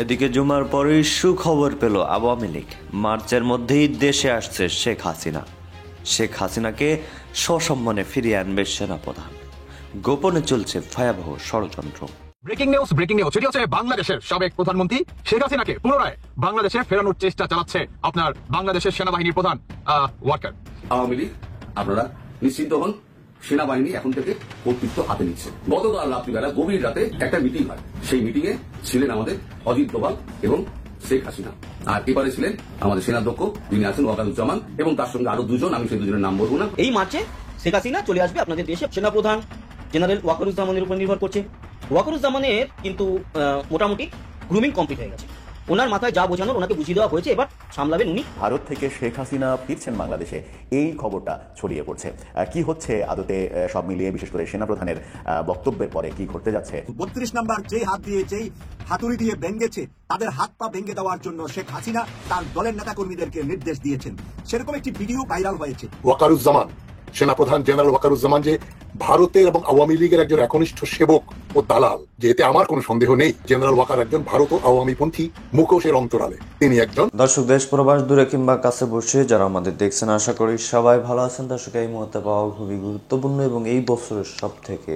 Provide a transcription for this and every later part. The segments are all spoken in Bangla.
এদিকে জুমার পরেই সুখবর পেল আওয়ামী লীগ। মার্চের মধ্যেই দেশে আসছে শেখ হাসিনা। শেখ হাসিনাকে সসম্মানে ফিরিয়ে আনবে সেনাপ্রধান। গোপনে চলছে ভয়াবহ ষড়যন্ত্র। ব্রেকিং নিউজ সেটি হচ্ছে বাংলাদেশের সাবেক প্রধানমন্ত্রী শেখ হাসিনাকে পুনরায় বাংলাদেশে ফেরানোর চেষ্টা চালাচ্ছে আপনার বাংলাদেশের সেনাবাহিনীর প্রধান ওয়াকার। আওয়ামী লীগ আপনারা নিশ্চিন্ত হন, সেনাবাহিনী এখন থেকে কর্তৃত্ব হাতে নিচ্ছে। গতকাল রাত্রিবেলা গভীর রাতে একটা মিটিং হয়, সেই মিটিং এ ছিলেন আমাদের অজিত দোভাল এবং শেখ হাসিনা, আর এবারে ছিলেন আমাদের সেনাধ্যক্ষ যিনি আছেন ওয়াকারুজ্জামান, এবং তার সঙ্গে আরো দুজন, আমি সেই দুজনের নাম বলবো না। এই মার্চে শেখ হাসিনা চলে আসবে আপনাদের দেশে। সেনাপ্রধান জেনারেল ওয়াকারুজ্জামানের উপর নির্ভর করছে। ওয়াকারুজ্জামানের কিন্তু মোটামুটি গ্রুমিং কমপ্লিট হয়ে গেছে। ওনার মাথায় যা বোঝানোর ওনাকে বুঝিয়ে দেওয়া হয়েছে, এবার সামলাবেন উনি। ভারত থেকে শেখ হাসিনা ফিরছেন বাংলাদেশে, এই খবরটা ছড়িয়ে পড়ছে। কি হচ্ছে আদতে সব মিলিয়ে, বিশেষ করে সেনাপ্রধানের বক্তব্যের পরে কি ঘটতে যাচ্ছে? 32 নম্বর যেই হাত দিয়ে, যেই হাতুড়ি দিয়ে ভেঙ্গেছে, তাদের হাত পা ভেঙে দেওয়ার জন্য শেখ হাসিনা তার দলের নেতা কর্মীদেরকে নির্দেশ দিয়েছেন। সেরকম একটি ভিডিও ভাইরাল হয়েছে। ওয়াকারুজ্জামান, সেনাপ্রধান জেনারেল ওয়াকারুজ্জামান যে ভারতের এবং আওয়ামী লীগের একজন একনিষ্ঠ সেবক ও দালাল, যে এতে আমার কোনো সন্দেহ নেই। জেনারেল ওয়াকার একজন ভারত ও আওয়ামীপন্থী মুখোশের অন্তরালে তিনি একজন। দর্শক, দেশ প্রবাস দূরে কিংবা কাছে বসে যারা আমাদের দেখছেন, আশা করি সবাই ভালো আছেন। দর্শক, এই মুহূর্তে পাওয়া খুবই গুরুত্বপূর্ণ এবং এই বছরের সব থেকে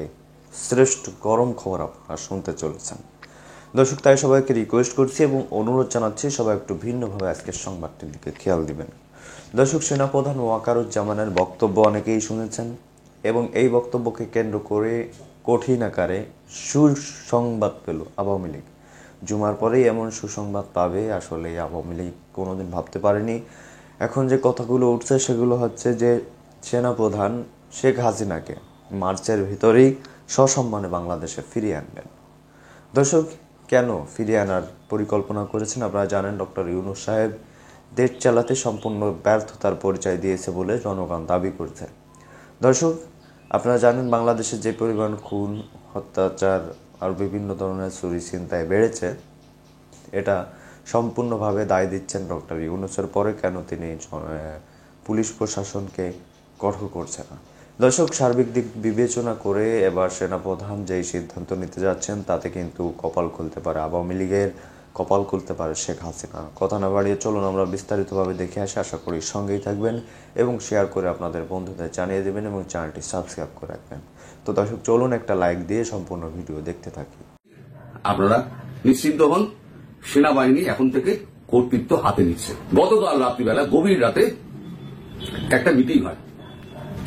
শ্রেষ্ঠ গরম খবর আপনারা শুনতে চলেছেন। দর্শক, তাই সবাইকে রিকোয়েস্ট করছি এবং অনুরোধ জানাচ্ছি সবাই একটু ভিন্নভাবে আজকের সংবাদটির দিকে খেয়াল দিবেন। দর্শক, সেনাপ্রধান ওয়াকারুজ্জামানের বক্তব্য অনেকেই শুনেছেন এবং এই বক্তব্যকে কেন্দ্র করে কঠিন আকারে সুসংবাদ পেল আওয়ামী লীগ। জুমার পরেই এমন সুসংবাদ পাবে আসলে আওয়ামী লীগ কোনোদিন ভাবতে পারেনি। এখন যে কথাগুলো উঠছে সেগুলো হচ্ছে যে সেনাপ্রধান শেখ হাসিনাকে মার্চের ভিতরেই সসম্মানে বাংলাদেশে ফিরিয়ে আনবেন। দর্শক, কেন ফিরিয়ে আনার পরিকল্পনা করেছেন? আপনারা জানেন, ডক্টর ইউনূস সাহেব দেশ চালাতে সম্পূর্ণ ব্যর্থতার পরিচয় দিয়েছে বলে জনগণ দাবি করছে। দর্শক, আপনারা জানেন বাংলাদেশে যে পরিমাণ খুন, অত্যাচার আর বিভিন্ন ধরনের চুরি ছিনতাই বেড়েছে, এটা সম্পূর্ণভাবে দায় দিচ্ছেন ডক্টর ইউনূসের। পরে কেন তিনি পুলিশ প্রশাসনকে কঠোর করছে না? দর্শক, সার্বিক দিক বিবেচনা করে এবার সেনাপ্রধান যেই সিদ্ধান্ত নিতে যাচ্ছেন তাতে কিন্তু কপাল খুলতে পারে আওয়ামী লীগের, কপাল খুলতে পারে শেখ হাসিনা। কথা না বাড়িয়ে চলুন আমরা বিস্তারিতভাবে দেখে আসি। আশা করি সঙ্গেই থাকবেন এবং শেয়ার করে আপনাদের বন্ধুদের জানিয়ে দেবেন এবং চ্যানেলটি সাবস্ক্রাইব করে রাখবেন। তো দর্শক, চলুন একটা লাইক দিয়ে সম্পূর্ণ ভিডিও দেখতে থাকি। আপনারা নিশ্চিন্ত হন, সেনাবাহিনী এখন থেকে কর্তৃত্ব হাতে নিচ্ছে। গতকাল রাত্রিবেলা গভীর রাতে একটা মিটিং হয়,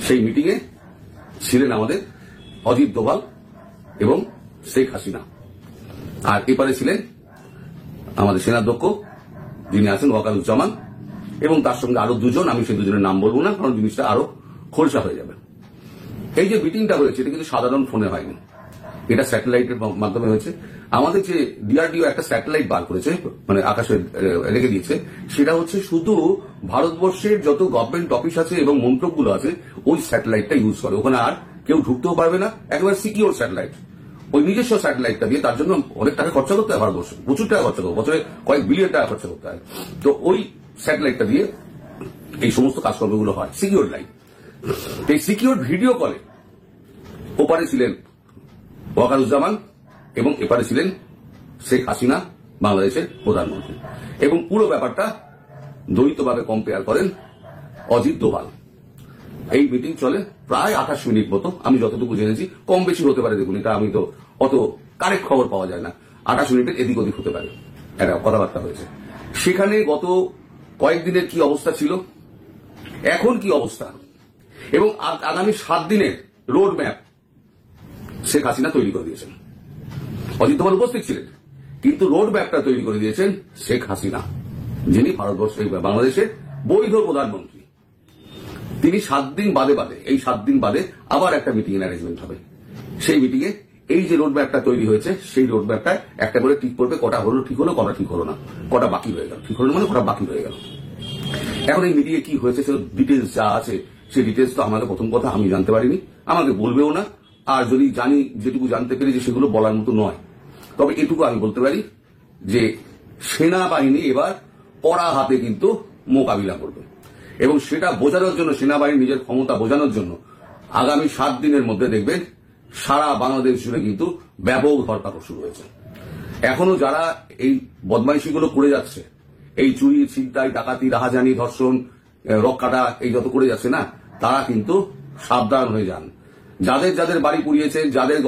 সেই মিটিং এ ছিলেন আমাদের অজিত দোভাল এবং শেখ হাসিনা, আর এপারে ছিলেন আমাদের সেনাধ্যক্ষ যিনি আছেন ওয়াকারুজ্জামান, এবং তার সঙ্গে আরো দুজন, আমি সেই দুজনের নাম বলবো না কারণ জিনিসটা আরো খোলসা হয়ে যাবে। এই যে মিটিংটা হয়েছে এটা কিন্তু সাধারণ ফোনে হয়নি, এটা স্যাটেলাইটের মাধ্যমে হয়েছে। আমাদের যে ডিআরডিও একটা স্যাটেলাইট বার করেছে, মানে আকাশে রেখে দিয়েছে, সেটা হচ্ছে শুধু ভারতবর্ষের যত গভর্নমেন্ট অফিস আছে এবং মন্ত্রকগুলো আছে ওই স্যাটেলাইটটা ইউজ করে। ওখানে আর কেউ ঢুকতেও পারবে না, একেবারে সিকিউর স্যাটেলাইট। ওই নিজস্ব স্যাটেলাইটটা দিয়ে, তার জন্য অনেক টাকা খরচা করতে হয় ভারতবর্ষে, প্রচুর টাকা খরচা করবে, বছরে কয়েক বিলিয়ন টাকা খরচা করতে হয়। তো ওই স্যাটেলাইটটা দিয়ে এই সমস্ত কাজকর্মগুলো হয়, সিকিউর লাইন। এই সিকিউর ভিডিও কলে ওপারে ছিলেন ওয়াকারুজ্জামান এবং এপারে ছিলেন শেখ হাসিনা, বাংলাদেশের প্রধানমন্ত্রী, এবং পুরো ব্যাপারটা দ্বৈতভাবে কম্পেয়ার করেন অজিত দোভাল। এই মিটিং চলে প্রায় 28 মিনিট মতো, আমি যতটুকু জেনেছি, কম বেশি হতে পারে, দেখুন এটা আমি তো অত কারেক্ট খবর পাওয়া যায় না, 28 মিনিটের এদিক ওদিক হতে পারে, একটা কথাবার্তা হয়েছে। সেখানে গত কয়েকদিনের কি অবস্থা ছিল, এখন কি অবস্থা, এবং আগামী 7 দিনের রোড ম্যাপ শেখ হাসিনা তৈরি করে দিয়েছেন। অজিত দোভাল উপস্থিত ছিলেন, কিন্তু রোড ম্যাপটা তৈরি করে দিয়েছেন শেখ হাসিনা, যিনি ভারতবর্ষের বাংলাদেশের বৈধ প্রধানমন্ত্রী। তিনি 7 দিন বাদে এই 7 দিন বাদে আবার একটা মিটিং এর অ্যারেঞ্জমেন্ট হবে। সেই মিটিং এ এই যে রোড ম্যাপটা তৈরি হয়েছে, সেই রোড ম্যাপটা একটা করে ঠিক করবে, কটা হলো ঠিক হলো, কটা ঠিক হলো না, কটা বাকি হয়ে গেল, ঠিক হলো মানে কটা বাকি হয়ে গেল। এখন এই মিটিং এ কি হয়েছে সে ডিটেলস যা আছে, সেই ডিটেলস তো আমাকে প্রথম কথা আমি জানতে পারিনি, আমাকে বলবেও না, আর যদি জানি যেটুকু জানতে পেরেছি সেগুলো বলার মতো নয়। তবে এটুকু আমি বলতে পারি যে সেনাবাহিনী এবার কড়া হাতে কিন্তু মোকাবিলা করবে, এবং সেটা বোঝানোর জন্য, সেনাবাহিনী নিজের ক্ষমতা বোঝানোর জন্য আগামী 7 দিনের মধ্যে দেখবেন সারা বাংলাদেশ জুড়ে কিন্তু ব্যাপক ধরপাকড় শুরু হয়েছে। এখনো যারা এই বদমাইশিগুলো করে যাচ্ছে, এই চুরি, ছিনতাই, ডাকাতি, রাহাজানি, ধর্ষণ, রক্কাটা এই যত করে যাচ্ছে না, তারা কিন্তু সাবধান হয়ে যান। যাদের যাদের বাড়ি পুড়িয়েছেন, যাদের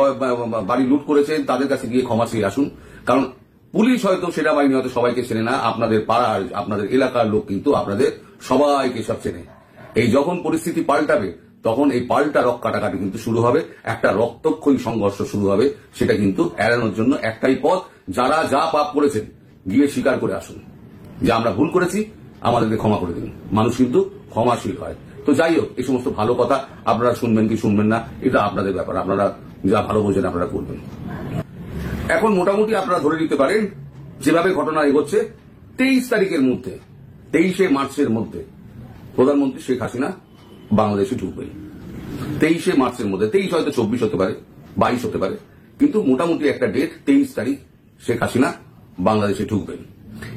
বাড়ি লুট করেছেন, তাদের কাছে গিয়ে ক্ষমা চেয়ে আসুন। কারণ পুলিশ হয়তো, সেনাবাহিনী হয়তো সবাইকে চেনে না, আপনাদের পাড়ার, আপনাদের এলাকার লোক কিন্তু আপনাদের সবাইকে সব চেনে। এই যখন পরিস্থিতি পাল্টাবে, তখন এই পাল্টা রক্কাটাকাটি কিন্তু শুরু হবে, একটা রক্তক্ষয়ী সংঘর্ষ শুরু হবে। সেটা কিন্তু এড়ানোর জন্য একটাই পথ, যারা যা পাপ করেছেন গিয়ে স্বীকার করে আসুন যে আমরা ভুল করেছি, আমাদেরকে ক্ষমা করে দিন। মানুষ কিন্তু ক্ষমাশীল হয়। তো যাই হোক, এই সমস্ত ভালো কথা আপনারা শুনবেন কি শুনবেন না, এটা আপনাদের ব্যাপার, আপনারা যা ভালো বোঝেন আপনারা করবেন। এখন মোটামুটি আপনারা ধরে নিতে পারেন, যেভাবে ঘটনা এগোচ্ছে, 23 তারিখের মধ্যে, 23শে মার্চের মধ্যে প্রধানমন্ত্রী শেখ হাসিনা বাংলাদেশে ঢুকবেন। 23শে মার্চের মধ্যে, 23 হয়তো 24 হতে পারে, 22 হতে পারে, কিন্তু মোটামুটি একটা ডেট 23 তারিখ শেখ হাসিনা বাংলাদেশে ঢুকবেন।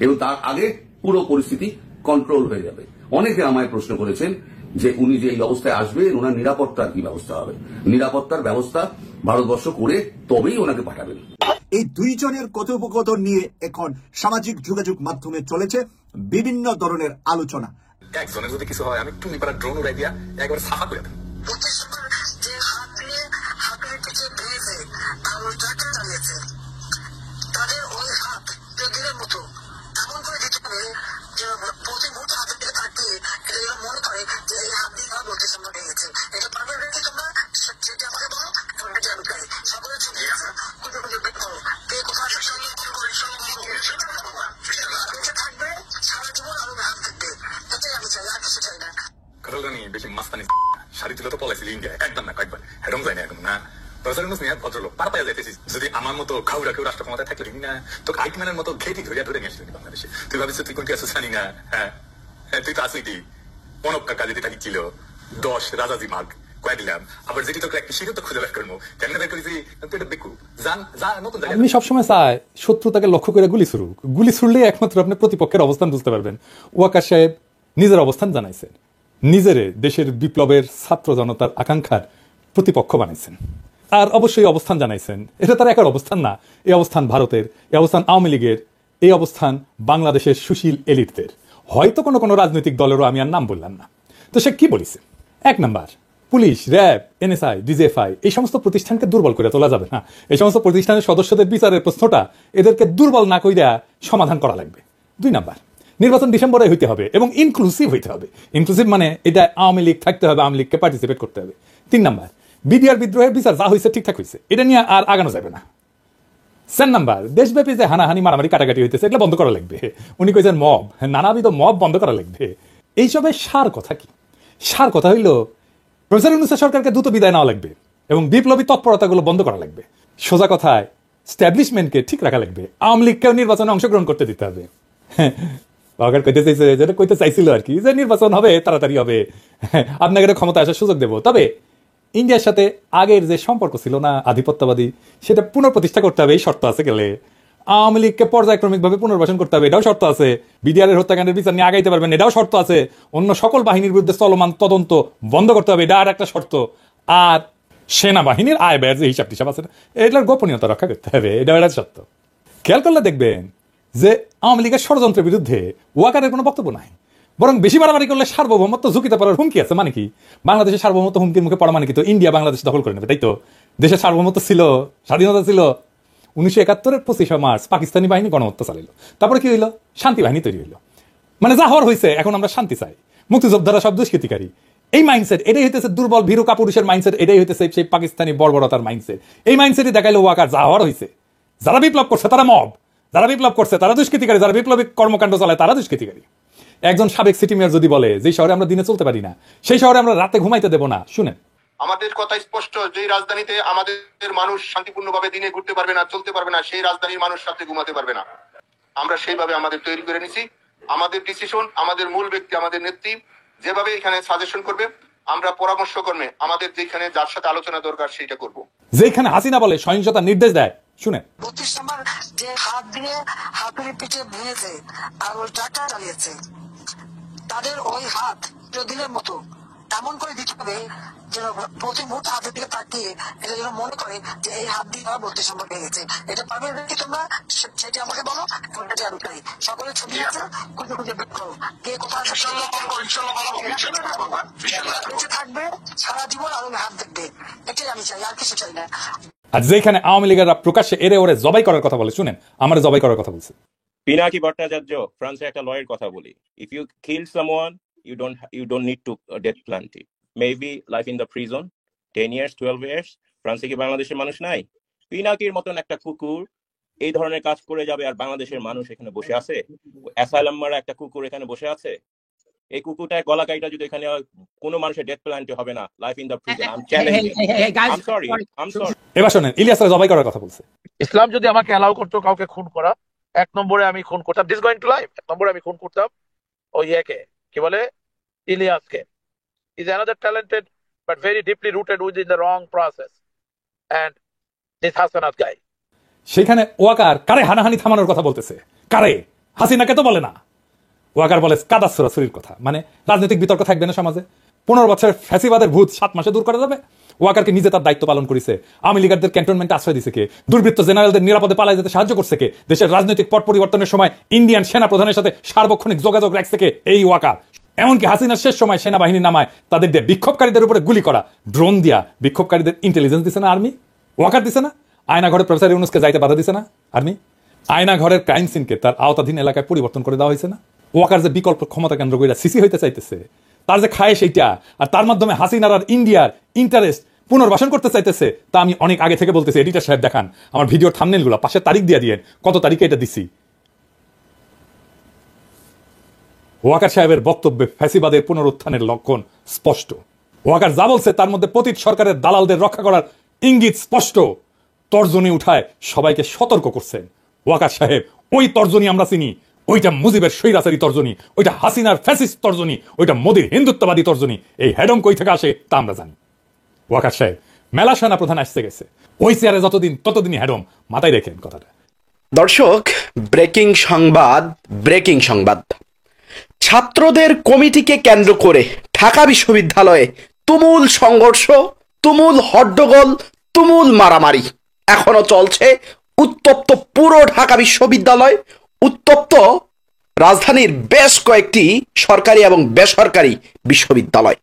এবং তার আগে পুরো পরিস্থিতি কন্ট্রোল হয়ে যাবে। অনেকে আমায় প্রশ্ন করেছেন যে উনি যে এই অবস্থায় আসবেন, ওনার নিরাপত্তার কি ব্যবস্থা হবে। নিরাপত্তার ব্যবস্থা ভারতবর্ষ করে তবেই ওনাকে পাঠাবেন। এই দুইজনের কথোপকথন নিয়ে এখন সামাজিক যোগাযোগ মাধ্যমে চলেছে বিভিন্ন ধরনের আলোচনা। একজনের যদি কিছু হয়, আমি টুনি পাড়া ড্রোন উড়াই দিয়া একবার সাফা করে দেব। যে হাত দিয়ে হাতের পিছিয়ে ভেঙেছে আঙুল টাকা চালিয়েছে, তাদের ওই হাত পেগিরের মতো এমন করে দিতে হবে যে প্রতি মুহূর্তে হাতের দিকে তাকিয়ে এটা মনে করে যে এই হাত দিয়ে তারা বলতে সামনে ভেঙেছে। এটা পারবে নাকি তোমরা? যেটা আমাকে বলো, এটা আমি পাই। সকলে ছবি আছে, খুঁজে খুঁজে বের করো কে কোথায় বেঁচে থাকবে সারা জীবন আমি হাত থাকবে। এটাই আমি চাই, আর কিছু চাই না। কারণ বেশি মাস্তানি শাড়ি তুলে তো পলাইছিল ইন্ডিয়া, একদম না কয়েকবার, হেডম যায় না এখন না। ভদ্রলোক পার পাইয়া যাইতেছিস, যদি আমার মতো খাউরা কেউ রাষ্ট্র ক্ষমতায় থাকলে না, তো আইটম্যানের মতো ঘেটি ধরে ধরে নিয়ে আসলি বাংলাদেশে। তুই ভাবিস তুই কোনটি আছো জানি না? হ্যাঁ, তুই তো আসলি কি অনব কাকা যেটি থাকি ছিল 10 রাজাজি মাগ কয়ে দিলাম। আবার যেটি তোকে একটা শিখে তো খুঁজে বের করবো, কেমন বের করেছি তুই এটা বেকু জান যা নতুন। আপনি সবসময় চায় শত্রুতাকে লক্ষ্য করে গুলি ছুড়ুক। গুলি ছুড়লে একমাত্র আপনি প্রতিপক্ষের অবস্থান বুঝতে পারবেন। ওয়াকার সাহেব নিজের অবস্থান জানাইছেন, নিজের দেশের বিপ্লবের ছাত্র জনতার আকাঙ্ক্ষার প্রতিপক্ষ বানাইছেন, আর অবশ্যই অবস্থান জানাইছেন। এটা তার একার অবস্থান না, এই অবস্থান ভারতের, এই অবস্থান আওয়ামী লীগের, এই অবস্থান বাংলাদেশের সুশীল এলিটদের, হয়তো কোনো কোনো রাজনৈতিক দলেরও আমি আর নাম বললাম না। তো সে কি বলিছে? 1 number, police, RAB, NSI, DGFI এই সমস্ত প্রতিষ্ঠানকে দুর্বল করে তোলা যাবে না। এই সমস্ত প্রতিষ্ঠানের সদস্যদের বিচারের প্রশ্নটা এদেরকে দুর্বল না কইরা সমাধান করা লাগবে। 2 নাম্বার, নির্বাচন ডিসেম্বরে হইতে হবে এবং ইনক্লুসিভ হইতে হবে। ইনক্লুসিভ মানে এটা আওয়ামী লীগ থাকতে হবে, আওয়ামী লীগকে পার্টিসিপেট করতে হবে। 3 নাম্বার, বিডিআর বিদ্রোহের বিচার যা হয়েছে ঠিকঠাক হয়েছে, এটা নিয়ে আর আগানো যাবে না। 4 নাম্বার, দেশব্যাপী যে হানাহানি মারামারি কাটাকাটি হইতেছে এগুলো বন্ধ করা লাগবে। উনি কইছেন মব, নানাবিধ মব বন্ধ করা লাগবে। এইসবের সার কথা কি? সার কথা হইল প্রফেসর ইউনূসের সরকারকে দ্রুত বিদায় নেওয়া লাগবে এবং বিপ্লবী তৎপরতাগুলো বন্ধ করা লাগবে। সোজা কথায় স্ট্যাবলিশমেন্টকে ঠিক রাখা লাগবে, আওয়ামী লীগকেও নির্বাচনে অংশগ্রহণ করতে দিতে হবে। কইতে চাইছে, যেটা কইতে চাইছিল আর কি, যে নির্বাচন হবে, তাড়াতাড়ি হবে, আপনাকে ক্ষমতা আসার সুযোগ দেব। তবে ইন্ডিয়ার সাথে আগের যে সম্পর্ক ছিল না আধিপত্যবাদী, সেটা পুনঃপ্রতিষ্ঠা করতে হবে, এই শর্ত আছে। গেলে আওয়ামী লীগকে পর্যায়ক্রমিকভাবে পুনর্বাসন করতে হবে, এটাও শর্ত আছে। বিডিআরের হত্যাকাণ্ডের বিচার নিয়ে আগাইতে পারবেন, এটাও শর্ত আছে। অন্য সকল বাহিনীর বিরুদ্ধে চলমান তদন্ত বন্ধ করতে হবে, এটা আর একটা শর্ত। আর সেনাবাহিনীর আয় ব্যয়ের যে হিসাব টিসাব আছে, এটার গোপনীয়তা রক্ষা করতে হবে, এটাও একটা শর্ত। খেয়াল করলে দেখবেন যে আওয়ামী লীগের ষড়যন্ত্রের বিরুদ্ধে ওয়াকারের কোনো বক্তব্য নাই, বরং বেশি বাড়াবাড়ি করলে সার্বভৌমত্ব ঝুঁকিতে পড়ার হুমকি আছে। মানে কি? বাংলাদেশের সার্বভৌমত্ব হুমকির মুখে পড়া মানে কি? তো ইন্ডিয়া বাংলাদেশ দখল করে নেবে, তাই তো? দেশের সার্বভৌমত্ব ছিল, স্বাধীনতা ছিল। 1971-এর 25শে মার্চ পাকিস্তানি বাহিনী গণহত্যা চালাইল, তারপরে কি হইলো? শান্তি বাহিনী তৈরি হইলো। মানে যা হওয়ার হয়েছে, এখন আমরা শান্তি চাই, মুক্তিযোদ্ধারা সব দুষ্কৃতিকারী। এই মাইন্ডসেট, এটাই হইতেছে দুর্বল ভীরু কাপুরুষের মাইন্ডসেট, এটাই হইতেছে সেই পাকিস্তানি বর্বরতার মাইন্ডসেট। এই মাইন্ডসেটই দেখাইলো ওয়াকার যা হওয়ার হয়েছে। যারা বিপ্লব করছে তারা মব, যারা বিপ্লব করছে তারা দুষ্কৃতিকারী, যারা বিপ্লবিক কর্মকাণ্ড চালায় তারা দুষ্কৃতিকারী। একজন সাবেক সিটি মেয়র যদি বলে যে শহরে আমরা দিনে চলতে পারি না, সেই শহরে আমরা রাতে ঘুমাইতে দেব না, শুনেন। আমাদের কথা স্পষ্ট, যে রাজধানীতে আমাদের মানুষ শান্তিপূর্ণভাবে দিনে ঘুরতে পারবে না, চলতে পারবে না, সেই রাজধানীর মানুষ রাতে ঘুমাতে পারবে না। আমরা সেইভাবে আমাদের তৈরি করে নিছি। আমাদের ডিসিশন, আমাদের মূল ব্যক্তি, আমাদের নেত্রী যেভাবে এখানে সাজেশন করবে, আমরা পরামর্শ করবে, আমাদের যেখানে যার সাথে আলোচনা দরকার সেইটা করব। যেখানে হাসিনা বলে সহিংসতার নির্দেশ দেয়, শুনেন। 25 নম্বর, যে হাত দিয়ে হাতুড়ি পিঠে ভেঙেছে আঙুল টাকা চালিয়েছে, তাদের ওই হাত প্রদিনের মতো এমন করে দিতে হবে যেন প্রতি মুহূর্তে হাতের দিকে তাকিয়ে এটা যেন মনে করে যে এই হাত দিয়ে তারা বলতে সম্ভব হয়ে গেছে। এটা পারবে নাকি তোমরা, সেটা আমাকে বলো, সেটা আমি করি। সকলে ছবি আছে, খুঁজে খুঁজে বের করো কে কোথায় বেঁচে থাকবে সারা জীবন আর হাত দেখবে। এটাই আমি চাই, আর কিছু চাই না। আর যেখানে আওয়ামী লীগেরা প্রকাশ্যে এরে ওরে জবাই করার কথা বলে, শুনেন আমার জবাই করার কথা বলছে পিনাকি ভট্টাচার্য ফ্রান্সে একটা লয়ের কথা বলি, if you kill someone you don't need to death penalty, maybe life in the prison 10 years 12 years। ফ্রান্সে কি বাংলাদেশের মানুষ নাই? পিনাকির মতন একটা কুকুর এই ধরনের কাজ করে যাবে আর বাংলাদেশের মানুষ এখানে বসে আছে? অ্যাসাইলাম মারা একটা কুকুর এখানে বসে আছে, এই কুকুরটার গলা কাইটা যদি এখানে কোনো মানুষের ডেথ পেনাল্টি হবে না, life in the prison. I am challenging, I am sorry. এবার শোনেন ইলিয়াসের জবাই করার কথা বলছে। ইসলাম যদি আমাকে অ্যালাউ করতো কাউকে খুন করা, 1 নম্বরে আমি খুন করতাম দিস গোয়িং টু লাইফ, 1 নম্বরে আমি খুন করতাম ওই একে কি বলে ইলিয়াসকে। Is another talented but very deeply rooted within the wrong process and this Hasnat guy. সেখানে ওয়াকার কারে হানাহানি থামানোর কথা বলতেছে, কারে? হাসিনাকে তো বলে না। ওয়াকার বলে কাদা সরাসরির কথা, মানে রাজনৈতিক বিতর্ক থাকবে না সমাজে। 15 বছরের ফ্যাসিবাদের ভূত 7 মাসে দূর করা যাবে? ওয়াকারকে নিজে তার দায়িত্ব পালন করেছে। আওয়ামী লীগারদের ক্যান্টনমেন্টে আশ্রয় দিছে কে? দুর্বৃত্ত জেনারেলদের নিরাপদে পালায় যেতে সাহায্য করছে কে? দেশের রাজনৈতিক পট পরিবর্তনের সময় ইন্ডিয়ান সেনা প্রধানের সাথে সার্বক্ষণিক যোগাযোগ রাখছে কে? এই ওয়াকার। এমনকি হাসিনার শেষ সময় সেনাবাহিনী নামায় তাদের দিয়ে বিক্ষোভকারীদের উপরে গুলি করা, ড্রোন দিয়া বিক্ষোভকারীদের ইন্টেলিজেন্স দিছে না আর্মি? ওয়াকার দিছে না? আয়নাঘরে প্রফেসর ইউনুসকে যাইতে বাধা দিছে না আর্মি? আয়নাঘরের ক্রাইম সিনকে তার আওতাধীন এলাকায় পরিবর্তন করে দেওয়া হয়েছে না? ওয়াকার যে বিকল্প ক্ষমতা কেন্দ্র করে সিসি হইতে চাইতেছে, তার যে খায় সেইটা, আর তার মাধ্যমে হাসিনার আর ইন্ডিয়ার ইন্টারেস্ট পুনর্বাসন করতে চাইতেছে, তা আমি অনেক আগে থেকে বলতেছি। এডিটর সাহেব দেখান আমার ভিডিওর থাম্বনেইলগুলো, পাশে তারিখ দিয়ে দিয়েন কত তারিখে এটা দিছি। ওয়াকার সাহেবের বক্তব্যে ফ্যাসিবাদের পুনরুত্থানের লক্ষণ স্পষ্ট। ওয়াকার যা বলছে তার মধ্যে পতিত সরকারের দালালদের রক্ষা করার ইঙ্গিত স্পষ্ট। তর্জনী উঠায় সবাইকে সতর্ক করছেন ওয়াকার সাহেব। ওই তর্জনী আমরা চিনি, ওইটা মুজিবের স্বৈরাচারী তর্জনী, ওইটা হাসিনার ফ্যাসিস্ট তর্জনী, ওইটা মোদির হিন্দুত্ববাদী তর্জনী। এই হেডম কই থেকে আসে তা আমরা জানি। ওয়াকার সাহেব মেলা সেনা প্রধান আসতে গেছে, ওই চেয়ারে যতদিন ততদিনই হেডম, মাথায় রেখেন কথাটা। দর্শক, ব্রেকিং সংবাদ। ছাত্রদের কমিটিকে কেন্দ্র করে ঢাকা বিশ্ববিদ্যালয়ে তুমুল সংঘর্ষ, তুমুল হট্টগোল, তুমুল মারামারি এখনো চলছে। উত্তপ্ত পুরো ঢাকা বিশ্ববিদ্যালয়, উত্তপ্ত রাজধানীর বেশ কয়েকটি সরকারি এবং বেসরকারি বিশ্ববিদ্যালয়।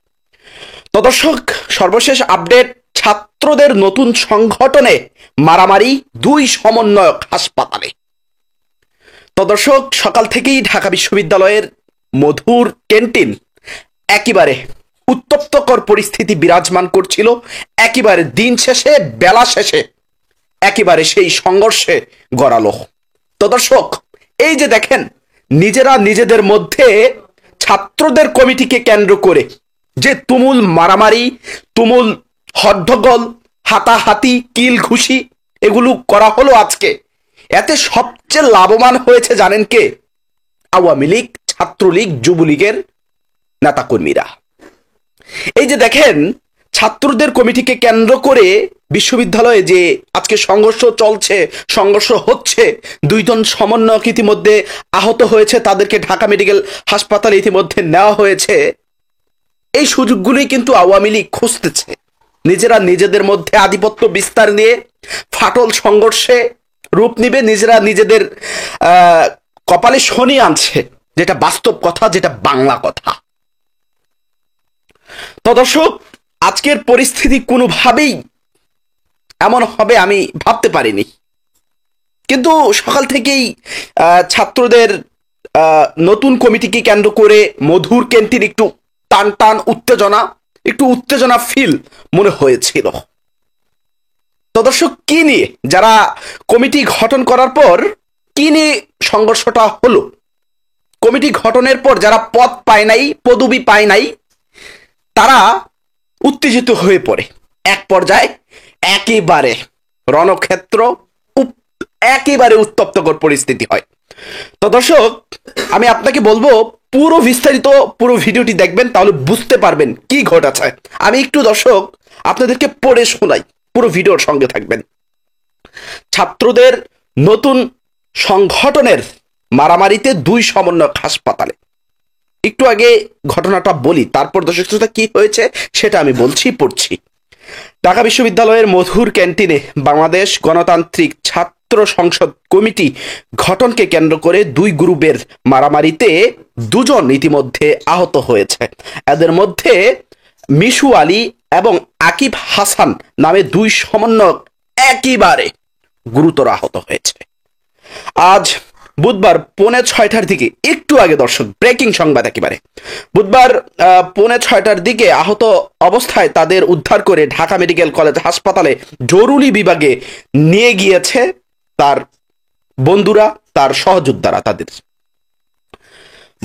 তো দর্শক, সর্বশেষ আপডেট, ছাত্রদের নতুন সংগঠনে মারামারি 2 সমন্বয়ক হাসপাতালে। তো দর্শক, সকাল থেকেই ঢাকা বিশ্ববিদ্যালয়ের মধুর ক্যান্টিন একেবারে উত্তপ্তকর পরিস্থিতি বিরাজমান করছিল। একেবারে দিন শেষে, বেলা শেষে একেবারে সেই সংঘর্ষে গড়ালো। তো দর্শক, এই যে দেখেন, নিজেরা নিজেদের মধ্যে ছাত্রদের কমিটিকে কেন্দ্র করে যে তুমুল মারামারি, তুমুল হট্টগোল, হাতাহাতি, কিল ঘুষি এগুলো করা হলো আজকে। এতে সবচেয়ে লাভবান হয়েছে জানেন কে? আওয়ামী লীগ, ছাত্রলীগ, যুবলীগের নেতাকর্মীরা। এই যে দেখেন, ছাত্রদের কমিটিকে কেন্দ্র করে বিশ্ববিদ্যালয়ে যে আজকে সংঘর্ষ চলছে, সংঘর্ষ হচ্ছে, 2 জন সমন্বয়ক ইতিমধ্যে আহত হয়েছে, তাদেরকে ঢাকা মেডিকেল হাসপাতালে ইতিমধ্যে নেওয়া হয়েছে। এই সুযোগগুলোই কিন্তু আওয়ামী লীগ খুঁজতেছে, নিজেরা নিজেদের মধ্যে আধিপত্য বিস্তার নিয়ে ফাটল সংঘর্ষে রূপ নিবে, নিজেরা নিজেদের কপালে শনি আনছে, যেটা বাস্তব কথা, যেটা বাংলা কথা। তো দর্শক, আজকের পরিস্থিতি কোনোভাবেই এমন হবে আমি ভাবতে পারিনি। কিন্তু সকাল থেকেই ছাত্রদের নতুন কমিটিকে কেন্দ্র করে মধুর ক্যান্টিন একটু টান উত্তেজনা ফিল মনে হয়েছিল। তো দর্শক, কি নিয়ে, যারা কমিটি গঠন করার পর কি নিয়ে সংঘর্ষটা হলো? কমিটি গঠনের পর যারা পদ পায় নাই, পদবি পায় নাই, তারা উত্তেজিত হয়ে পড়ে। এক পর্যায়ে একেবারে রণক্ষেত্র, একেবারে উত্তপ্তকর পরিস্থিতি হয়। তো দর্শক, আমি আপনাকে বলবো পুরো ভিডিওটি দেখবেন, তাহলে বুঝতে পারবেন কি ঘটেছে। আমি একটু দর্শক আপনাদেরকে পড়ে শোনাই, পুরো ভিডিওর সঙ্গে থাকবেন। ছাত্রদের নতুন সংগঠনের মারামারিতে 2 সমন্বয়ক হাসপাতালে। একটু আগে ঘটনাটা বলি, তারপর দর্শক শ্রোতা কি হয়েছে সেটা আমি পড়ছি। ঢাকা বিশ্ববিদ্যালয়ের মধুর ক্যান্টিনে বাংলাদেশ গণতান্ত্রিক ছাত্র সংসদ কমিটি গঠনকে কেন্দ্র করে দুই গ্রুপের মারামারিতে দুজন ইতিমধ্যে আহত হয়েছে। এদের মধ্যে মিশু আলী এবং আকিব হাসান নামে দুই সমন্বয়ক একেবারে গুরুতর আহত হয়েছে। আজ বুধবার 5:30 দিকে, একটু আগে দর্শক, ব্রেকিং সংবাদ একেবারে, বুধবার 5:30 দিকে আহত অবস্থায় তাদের উদ্ধার করে ঢাকা মেডিকেল কলেজ হাসপাতালে জরুরি বিভাগে নিয়ে গিয়েছে তার বন্ধুরা, তার সহযোদ্ধারা। তাদের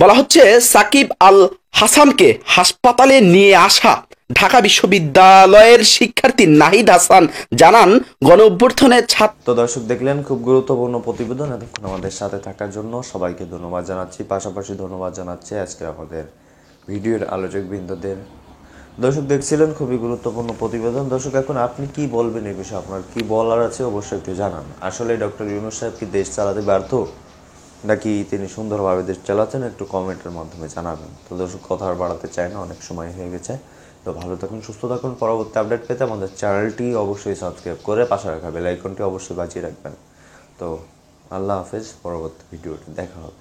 বলা হচ্ছে সাকিব আল হাসানকে হাসপাতালে নিয়ে আসা ঢাকা বিশ্ববিদ্যালয়ের শিক্ষার্থী নাহিদ হাসান জানান, গণ অভ্যুত্থানের ছাত্র। তো দর্শক দেখলেন খুব গুরুত্বপূর্ণ প্রতিবেদন। এতক্ষণ আমাদের সাথে থাকার জন্য সবাইকে ধন্যবাদ জানাচ্ছি। পাশাপাশি ধন্যবাদ জানাচ্ছি আজকে আমাদের ভিডিওর আলোচক বৃন্দদের। দর্শক দেখছিলেন খুবই গুরুত্বপূর্ণ প্রতিবেদন। দর্শক এখন আপনি কি বলবেন এই বিষয়ে, আপনার কি বলার আছে অবশ্যই একটু জানান। আসলে ডক্টর ইউনূস সাহেব কি দেশ চালাতে ব্যর্থ, নাকি তিনি সুন্দরভাবে দেশ চালাচ্ছেন, একটু কমেন্টের মাধ্যমে জানাবেন। তো দর্শক কথা আর বাড়াতে চাই না, অনেক সময় হয়ে গেছে। তো ভালো থাকুন, সুস্থ থাকুন। পরবর্তী আপডেট পেতে আমাদের চ্যানেলটি অবশ্যই সাবস্ক্রাইব করে পাশে রাখা বেল আইকনটি অবশ্যই বাজিয়ে রাখবেন। তো আল্লাহ হাফেজ, পরবর্তী ভিডিওটি দেখা হবে।